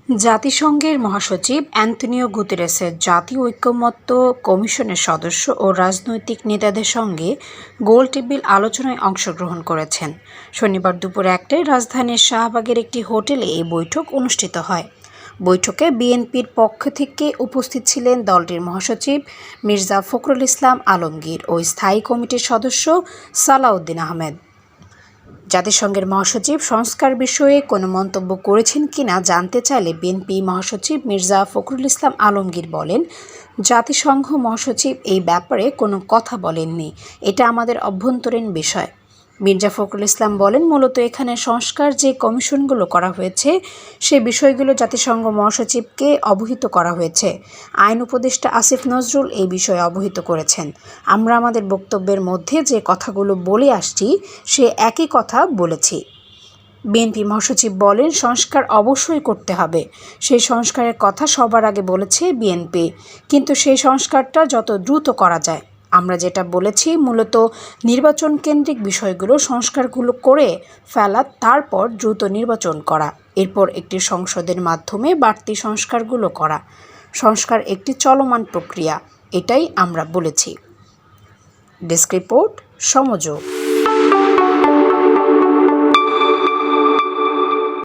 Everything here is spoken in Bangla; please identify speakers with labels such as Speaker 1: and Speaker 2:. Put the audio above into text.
Speaker 1: জাতিসংঘের মহাসচিব অ্যান্তোনিও গুতেরেসের জাতীয় ঐকমত্য কমিশনের সদস্য ও রাজনৈতিক নেতাদের সঙ্গে গোলটেবিল আলোচনায় অংশগ্রহণ করেছেন। শনিবার দুপুর ১টায় রাজধানীর শাহবাগের একটি হোটেলে এই বৈঠক অনুষ্ঠিত হয়। বৈঠকে বিএনপির পক্ষ থেকে উপস্থিত ছিলেন দলটির মহাসচিব মির্জা ফখরুল ইসলাম আলমগীর ও স্থায়ী কমিটির সদস্য সালাউদ্দিন আহমেদ। জাতিসংঘের মহাসচিব সংস্কার বিষয়ে কোনো মন্তব্য করেছেন কিনা জানতে চাইলে বিএনপি মহাসচিব মির্জা ফখরুল ইসলাম আলমগীর বলেন, জাতিসংঘ মহাসচিব এই ব্যাপারে কোনো কথা বলেননি, এটা আমাদের অভ্যন্তরীণ বিষয়। মির্জা ফখরুল ইসলাম বলেন, মূলত এখানে সংস্কার যে কমিশনগুলো করা হয়েছে সে বিষয়গুলো জাতিসংঘ মহাসচিবকে অবহিত করা হয়েছে। আইন উপদেষ্টা আসিফ নজরুল এই বিষয়ে অবহিত করেছেন। আমরা আমাদের বক্তব্যের মধ্যে যে কথাগুলো বলে আসছি সে একই কথা বলেছি। বিএনপি মহাসচিব বলেন, সংস্কার অবশ্যই করতে হবে, সেই সংস্কারের কথা সবার আগে বলেছে বিএনপি, কিন্তু সেই সংস্কারটা যত দ্রুত করা যায়। আমরা যেটা বলেছি মূলত নির্বাচন কেন্দ্রিক বিষয়গুলো সংস্কারগুলো করে ফেলা, তারপর দ্রুত নির্বাচন করা, এরপর একটি সংসদের মাধ্যমে বাড়তি সংস্কারগুলো করা। সংস্কার একটি চলমান প্রক্রিয়া, এটাই আমরা বলেছি। Desk report, সমযোগ।